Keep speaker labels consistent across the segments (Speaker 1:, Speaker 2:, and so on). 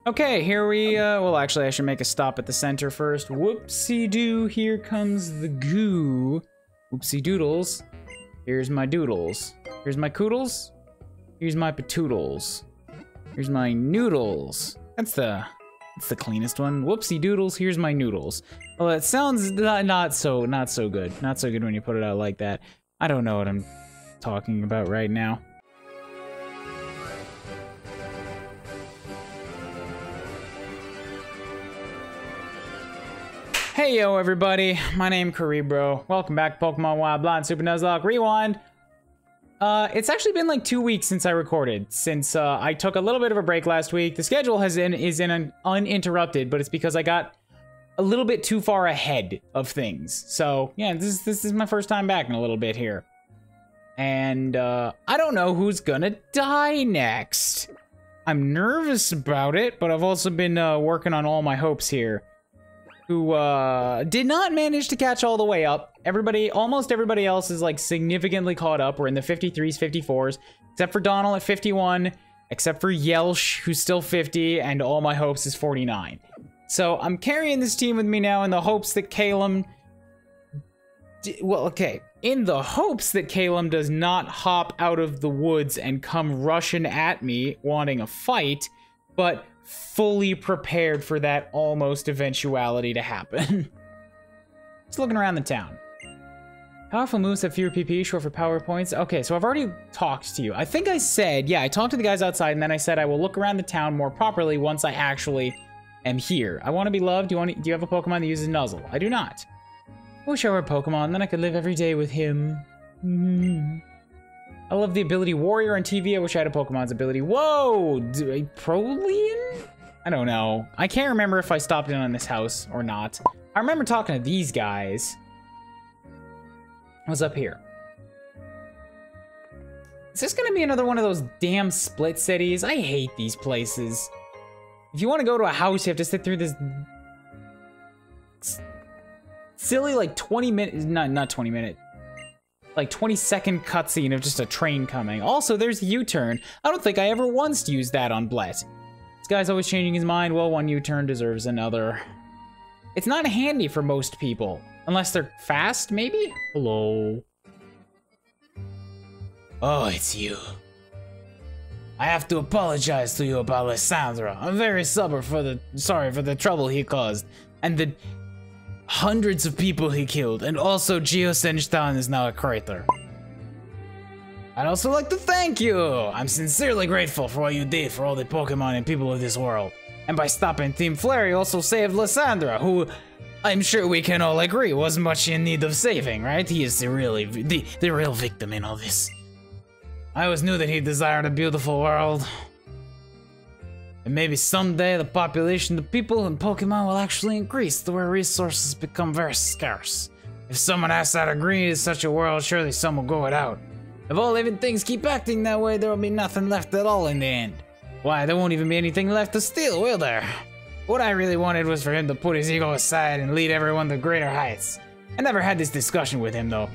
Speaker 1: Okay, here we, well, actually, I should make a stop at the center first. Whoopsie-doo, here comes the goo. Whoopsie-doodles. Here's my doodles. Here's my koodles. Here's my patoodles. Here's my noodles. That's the cleanest one. Whoopsie-doodles, here's my noodles. Well, it sounds not so good. Not so good when you put it out like that. I don't know what I'm talking about right now. Hey yo everybody, my name Kuuribro. Welcome back to Pokemon Wild Blind Super Nuzlocke Rewind. It's actually been like 2 weeks since I recorded, since I took a little bit of a break last week. The schedule is uninterrupted, but it's because I got a little bit too far ahead of things. So yeah, this is my first time back in a little bit here. And I don't know who's gonna die next. I'm nervous about it, but I've also been working on all my hopes here. Who did not manage to catch all the way up. Almost everybody else is like significantly caught up. We're in the 53s, 54s, except for Donald at 51, except for Yelsh, who's still 50, and all my hopes is 49. So I'm carrying this team with me now in the hopes that Calum, in the hopes that Calum does not hop out of the woods and come rushing at me wanting a fight, but fully prepared for that almost eventuality to happen. Just looking around the town. Powerful moves have fewer PP, short for power points. Okay, so I've already talked to you. I think I said, yeah, I talked to the guys outside, and then I said I will look around the town more properly once I actually am here. I want to be loved. Do you have a Pokemon that uses Nuzzle? I do not. I wish I were a Pokemon, then I could live every day with him. I love the ability Warrior on TV. I wish I had a Pokemon's ability. Whoa! Prolean? I don't know. I can't remember if I stopped in on this house or not. I remember talking to these guys. What's up here? Is this gonna be another one of those damn split cities? I hate these places. If you want to go to a house, you have to sit through this silly like 20 minute, not 20 minute, like 20-second cutscene of just a train coming. Also, there's a U-turn. I don't think I ever once used that on Blett. This guy's always changing his mind. Well, one U-turn deserves another. It's not handy for most people. Unless they're fast, maybe? Hello. Oh, it's you. I have to apologize to you about Lysandra. I'm very sorry for the trouble he caused. And the hundreds of people he killed, and also Geosenge Town is now a crater. I'd also like to thank you! I'm sincerely grateful for what you did for all the Pokemon and people of this world. And by stopping Team Flare, you also saved Lysandra, who I'm sure we can all agree was much in need of saving, right? He is the real victim in all this. I always knew that he desired a beautiful world. And maybe someday the population, the people, and Pokemon will actually increase to where resources become very scarce. If someone has to agree to such a world, surely some will go without. If all living things keep acting that way, there will be nothing left at all in the end. Why, there won't even be anything left to steal, will there? What I really wanted was for him to put his ego aside and lead everyone to greater heights. I never had this discussion with him, though.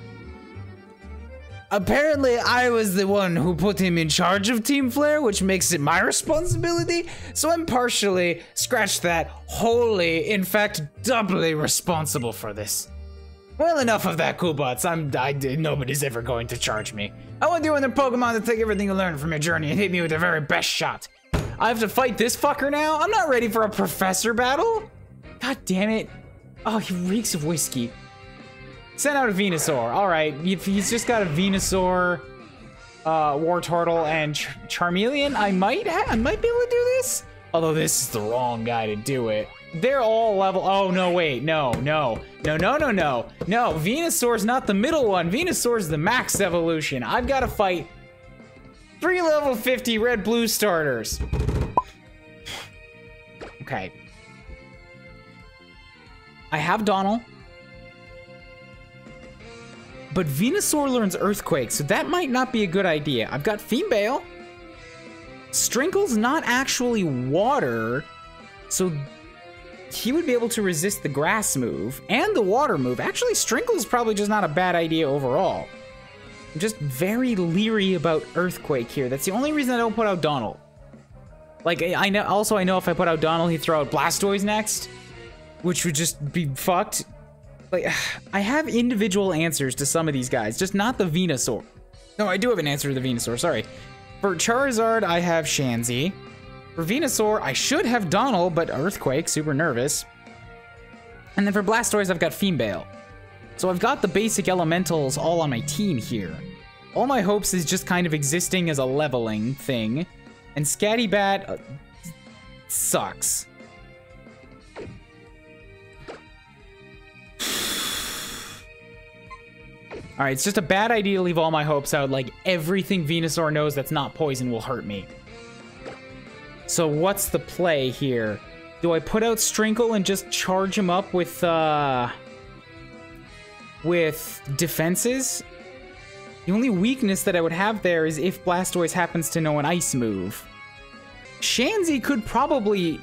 Speaker 1: Apparently, I was the one who put him in charge of Team Flare, which makes it my responsibility, so I'm partially, scratch that, wholly, in fact, doubly responsible for this. Well, enough of that, Coolbots. Nobody's ever going to charge me. I want you and their Pokemon to take everything you learned from your journey and hit me with their very best shot. I have to fight this fucker now? I'm not ready for a professor battle. God damn it. Oh, he reeks of whiskey. Send out a Venusaur. All right, if he's just got a Venusaur, Wartortle, and Charmeleon, I might be able to do this. Although this is the wrong guy to do it. They're all level. Oh no, wait, no. Venusaur's not the middle one. Venusaur's the max evolution. I've got to fight 3 level 50 red-blue starters. Okay. I have Donald. But Venusaur learns Earthquake, so that might not be a good idea. I've got Feambale. Strinkle's not actually water, so he would be able to resist the grass move and the water move. Actually, Strinkle's probably just not a bad idea overall. I'm just very leery about Earthquake here. That's the only reason I don't put out Donald. Like, I know. Also, I know if I put out Donald, he'd throw out Blastoise next, which would just be fucked. Like, I have individual answers to some of these guys, just not the Venusaur. No, I do have an answer to the Venusaur, sorry. For Charizard, I have Shanzi. For Venusaur, I should have Donald, but Earthquake, super nervous. And then for Blastoise, I've got Feambale. So I've got the basic elementals all on my team here. All my hopes is just kind of existing as a leveling thing. And Scattybat sucks. Alright, it's just a bad idea to leave all my hopes out. Like, everything Venusaur knows that's not poison will hurt me. So what's the play here? Do I put out Strinkle and just charge him up with defenses? The only weakness that I would have there is if Blastoise happens to know an ice move. Shanzi could probably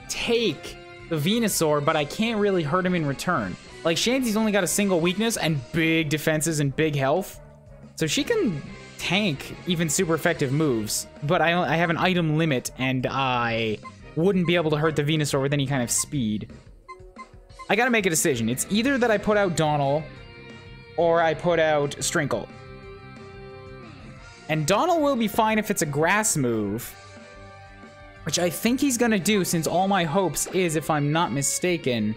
Speaker 1: take the Venusaur, but I can't really hurt him in return. Like, Shanzi's only got a single weakness and big defenses and big health. So she can tank even super effective moves. But I have an item limit, and I wouldn't be able to hurt the Venusaur with any kind of speed. I gotta make a decision. It's either that I put out Donald, or I put out Strinkle. And Donald will be fine if it's a grass move, which I think he's gonna do, since all my hopes is, if I'm not mistaken,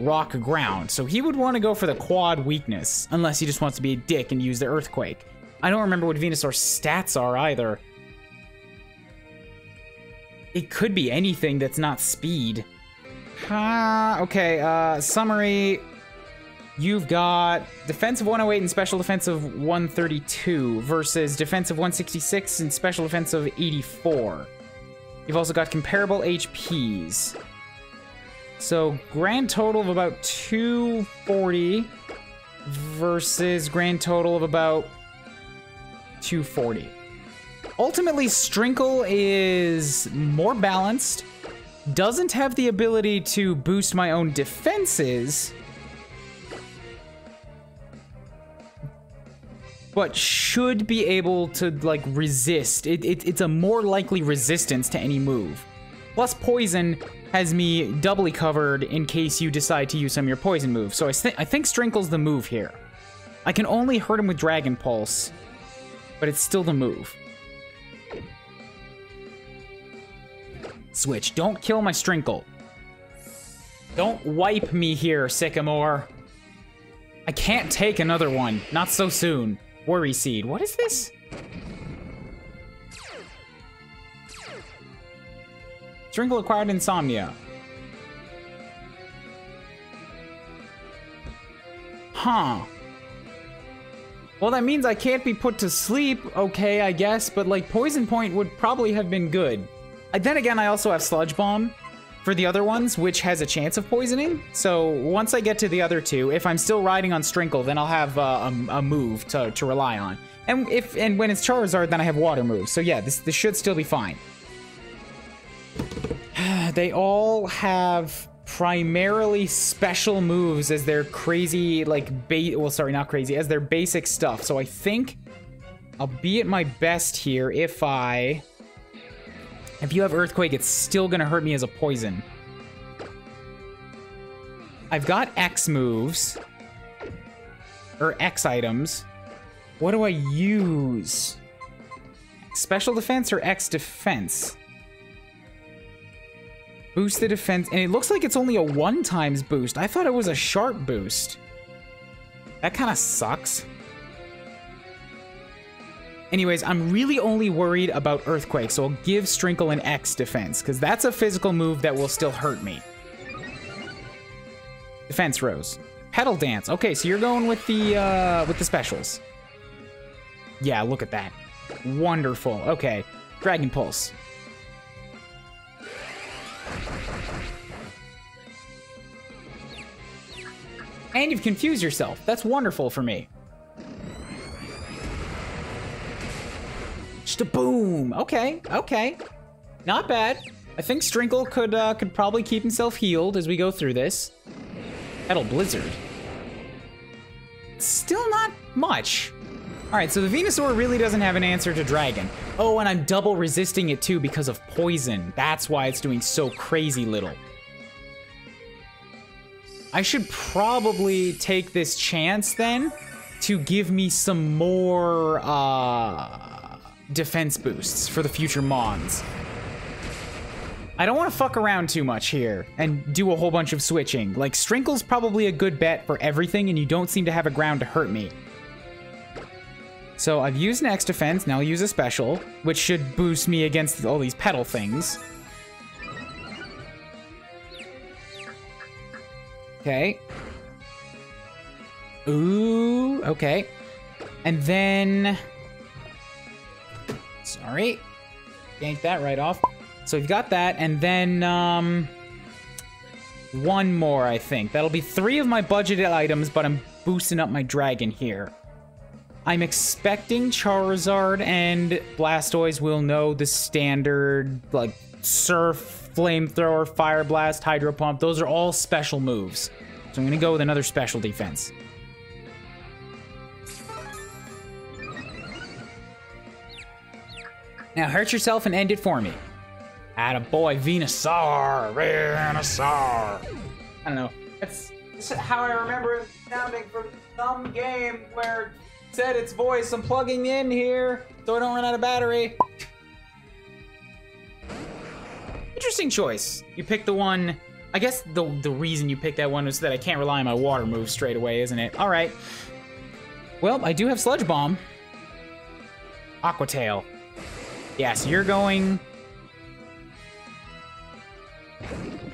Speaker 1: rock ground. So he would want to go for the quad weakness, unless he just wants to be a dick and use the Earthquake. I don't remember what Venusaur's stats are either. It could be anything that's not speed. Okay, summary. You've got defensive 108 and special defensive 132 versus defensive 166 and special defensive 84. You've also got comparable HPs. So grand total of about 240 versus grand total of about 240. Ultimately, Strinkle is more balanced, doesn't have the ability to boost my own defenses, but should be able to, like, resist. It's a more likely resistance to any move. Plus, Poison has me doubly covered in case you decide to use some of your Poison moves. So I think Strinkle's the move here. I can only hurt him with Dragon Pulse, but it's still the move. Switch. Don't kill my Strinkle. Don't wipe me here, Sycamore. I can't take another one. Not so soon. Worry Seed. What is this? Strinkle acquired Insomnia. Huh. Well, that means I can't be put to sleep. Okay, I guess. But, like, Poison Point would probably have been good. Then again, I also have Sludge Bomb for the other ones, which has a chance of poisoning. So once I get to the other two, if I'm still riding on Strinkle, then I'll have a move to rely on. And when it's Charizard, then I have Water moves. So yeah, this should still be fine. They all have primarily special moves as their crazy, like, well, sorry, not crazy, as their basic stuff. So I think I'll be at my best here if you have Earthquake, it's still gonna hurt me as a poison. I've got X moves. Or X items. What do I use? Special defense or X defense? Boost the defense. And it looks like it's only a 1x boost. I thought it was a sharp boost. That kind of sucks. Anyways, I'm really only worried about Earthquake, so I'll give Strinkle an X defense, because that's a physical move that will still hurt me. Defense Rose. Petal Dance. Okay, so you're going with the specials. Yeah, look at that. Wonderful. Okay. Dragon Pulse. And you've confused yourself. That's wonderful for me. Just a boom. Okay, okay. Not bad. I think Strinkle could probably keep himself healed as we go through this. Petal Blizzard. Still not much. All right, so the Venusaur really doesn't have an answer to Dragon. Oh, and I'm double resisting it too because of poison. That's why it's doing so crazy little. I should probably take this chance then to give me some more defense boosts for the future Mons. I don't want to fuck around too much here and do a whole bunch of switching. Like, Strinkle's probably a good bet for everything, and you don't seem to have a ground to hurt me. So I've used an X defense, now I'll use a special, which should boost me against all these petal things. Okay. Ooh, okay. And then... Sorry. Yanked that right off. So we've got that, and then, one more, I think. That'll be 3 of my budgeted items, but I'm boosting up my dragon here. I'm expecting Charizard and Blastoise will know the standard, like, Surf, Flamethrower, Fire Blast, Hydro Pump. Those are all special moves. So I'm gonna go with another special defense. Now hurt yourself and end it for me. Attaboy, Venusaur, Venusaur. I don't know. That's how I remember it sounding from some game where it said its voice. I'm plugging in here so I don't run out of battery. Interesting choice. You picked the one. I guess the reason you picked that one was that I can't rely on my water move straight away, isn't it? All right. Well, I do have Sludge Bomb. Aqua Tail. Yes, you're going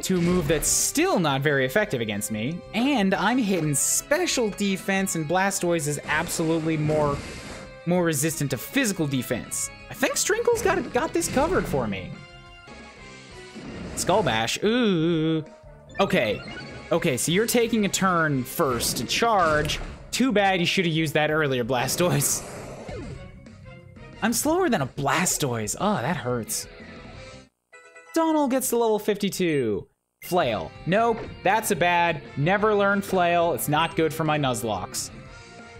Speaker 1: to a move that's still not very effective against me, and I'm hitting special defense, and Blastoise is absolutely more resistant to physical defense. I think Strinkle's got this covered for me. Skull Bash, ooh. Okay, so you're taking a turn first to charge. Too bad you should have used that earlier, Blastoise. I'm slower than a Blastoise. Oh, that hurts. Donald gets to level 52. Flail. Nope, that's a bad. Never learned Flail. It's not good for my Nuzlocks.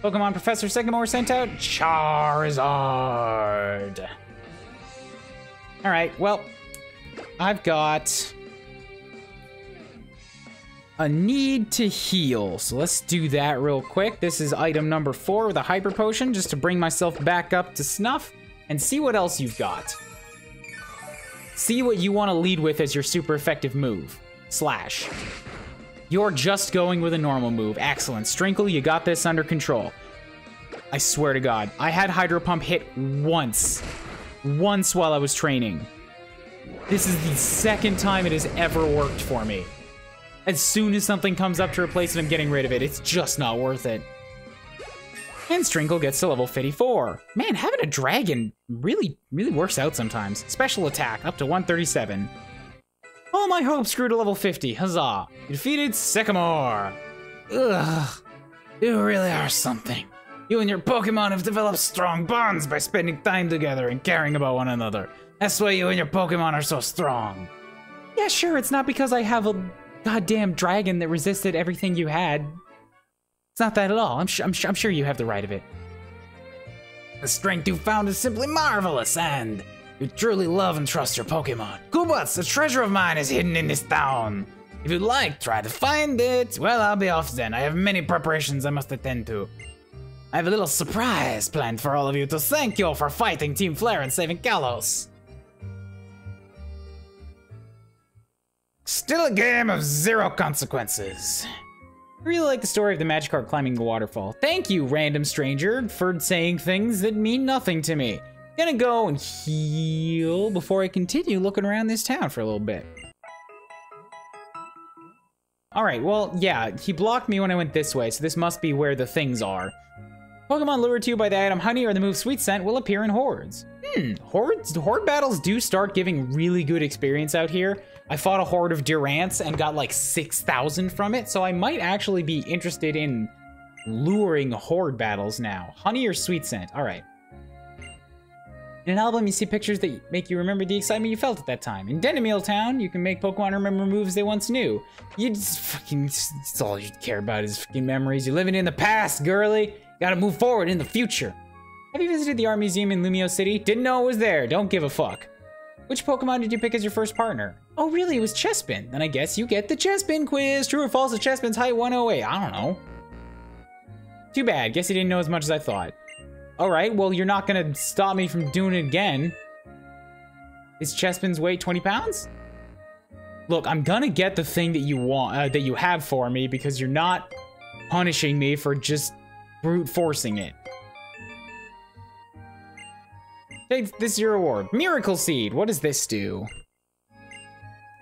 Speaker 1: Pokemon Professor Sycamore sent out Charizard. All right, well, I've got a need to heal, so let's do that real quick. This is item number 4 with a Hyper Potion, just to bring myself back up to snuff and see what else you've got. See what you want to lead with as your super effective move. Slash. You're just going with a normal move. Excellent. Strinkle, you got this under control. I swear to God, I had Hydro Pump hit once. Once while I was training. This is the second time it has ever worked for me. As soon as something comes up to replace it, I'm getting rid of it. It's just not worth it. And Strinkle gets to level 54. Man, having a dragon really works out sometimes. Special attack, up to 137. All my hopes grew to level 50, huzzah. You defeated Sycamore. Ugh, you really are something. You and your Pokemon have developed strong bonds by spending time together and caring about one another. That's why you and your Pokemon are so strong. Yeah, sure, it's not because I have a goddamn dragon that resisted everything you had. It's not that at all. I'm sure you have the right of it. The strength you found is simply marvelous, and you truly love and trust your Pokemon. Goobutz, a treasure of mine is hidden in this town. If you'd like, try to find it. Well, I'll be off then. I have many preparations I must attend to. I have a little surprise planned for all of you to thank you for fighting Team Flare and saving Kalos. Still a game of 0 consequences. I really like the story of the Magikarp climbing the waterfall. Thank you, random stranger, for saying things that mean nothing to me. Gonna go and heal before I continue looking around this town for a little bit. Alright, well, yeah, he blocked me when I went this way, so this must be where the things are. Pokemon lured to you by the item Honey or the move Sweet Scent will appear in hordes. Horde battles do start giving really good experience out here. I fought a horde of Durants and got like 6,000 from it, so I might actually be interested in luring horde battles now. Honey or Sweet Scent, all right. In an album, you see pictures that make you remember the excitement you felt at that time. In Denimil Town, you can make Pokemon remember moves they once knew. You just fucking, it's all you care about is fucking memories. You're living in the past, girly. You gotta move forward in the future. Have you visited the art museum in Lumio City? Didn't know it was there. Don't give a fuck. Which Pokemon did you pick as your first partner? Oh, really? It was Chespin. Then I guess you get the Chespin quiz. True or false, the Chespin's height 108. I don't know. Too bad. Guess you didn't know as much as I thought. All right, well, you're not gonna stop me from doing it again. Is Chespin's weight 20 pounds? Look, I'm gonna get the thing that you want, that you have for me, because you're not punishing me for just brute forcing it. Take this is your reward. Miracle Seed. What does this do?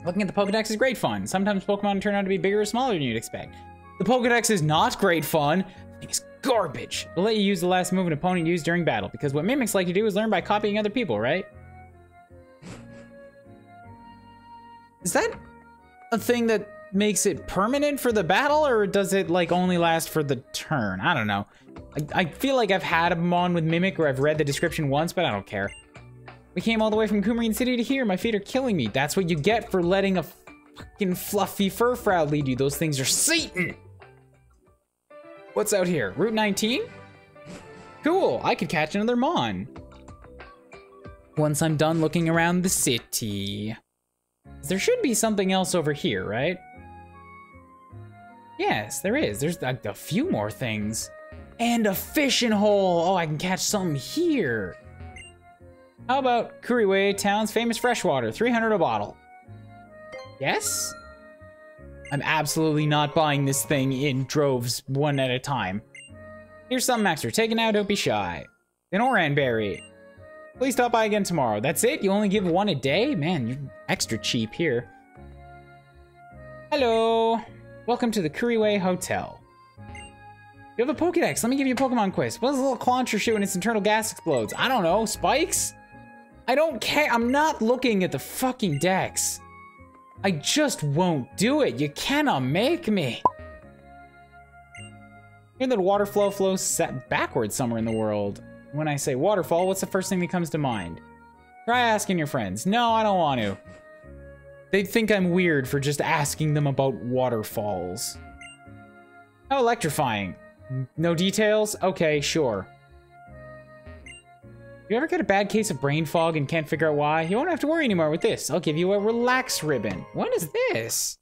Speaker 1: Looking at the Pokedex is great fun. Sometimes Pokemon turn out to be bigger or smaller than you'd expect. The Pokedex is not great fun. I think it's garbage. It'll let you use the last move an opponent used during battle, because what mimics like to do is learn by copying other people, right? Is that a thing that makes it permanent for the battle, or does it like only last for the turn? I don't know. I feel like I've had them on with Mimic, or I've read the description once, but I don't care. We came all the way from Kuuribro City to here. My feet are killing me. That's what you get for letting a fucking fluffy Furfrou lead you. Those things are Satan. What's out here? Route 19? Cool. I could catch another Mon. Once I'm done looking around the city. There should be something else over here, right? Yes, there is. There's a few more things. And a fishing hole. Oh, I can catch something here. How about Kuuribro town's famous freshwater? 300 a bottle. Yes? I'm absolutely not buying this thing in droves, one at a time. Here's something extra. Take it now, don't be shy. An Oranberry. Please stop by again tomorrow. That's it? You only give one a day? Man, you're extra cheap here. Hello. Welcome to the Kuuribro Hotel. You have a Pokedex. Let me give you a Pokemon quiz. What does a little clauncher shoot when its internal gas explodes? I don't know. Spikes? I don't care. I'm not looking at the fucking dex. I just won't do it. You cannot make me. Hear that water flows set backwards somewhere in the world. When I say waterfall, what's the first thing that comes to mind? Try asking your friends. No, I don't want to. They'd think I'm weird for just asking them about waterfalls. How electrifying. No details? Okay, sure. You ever get a bad case of brain fog and can't figure out why? You won't have to worry anymore with this. I'll give you a relax ribbon. What is this?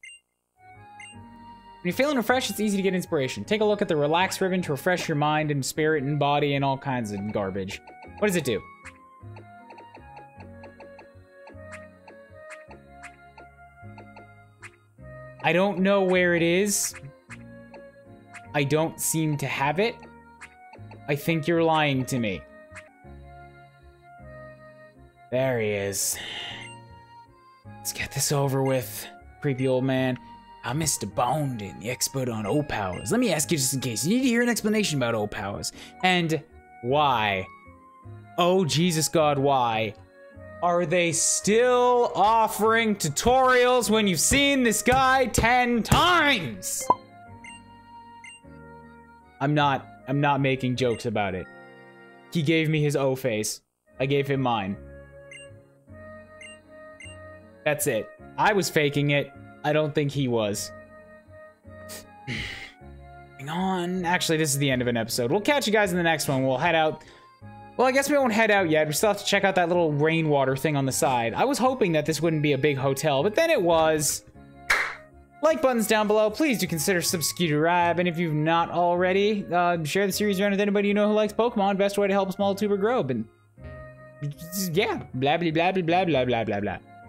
Speaker 1: When you're feeling refreshed, it's easy to get inspiration. Take a look at the relax ribbon to refresh your mind and spirit and body and all kinds of garbage. What does it do? I don't know where it is. I don't seem to have it. I think you're lying to me. There he is. Let's get this over with. Creepy old man. I'm Mr. Bonden, the expert on O-Powers. Let me ask you just in case. You need to hear an explanation about O-Powers. And why? Oh, Jesus God, why? Are they still offering tutorials when you've seen this guy 10 times? I'm not making jokes about it. He gave me his O face. I gave him mine. That's it. I was faking it. I don't think he was. Hang on. Actually, this is the end of an episode. We'll catch you guys in the next one. We'll head out. Well, I guess we won't head out yet. We still have to check out that little rainwater thing on the side. I was hoping that this wouldn't be a big hotel, but then it was. Like buttons down below. Please do consider subscribe. And if you've not already, share the series around with anybody you know who likes Pokemon. Best way to help a small tuber grow. But yeah, blah, blah, blah, blah, blah, blah, blah, blah.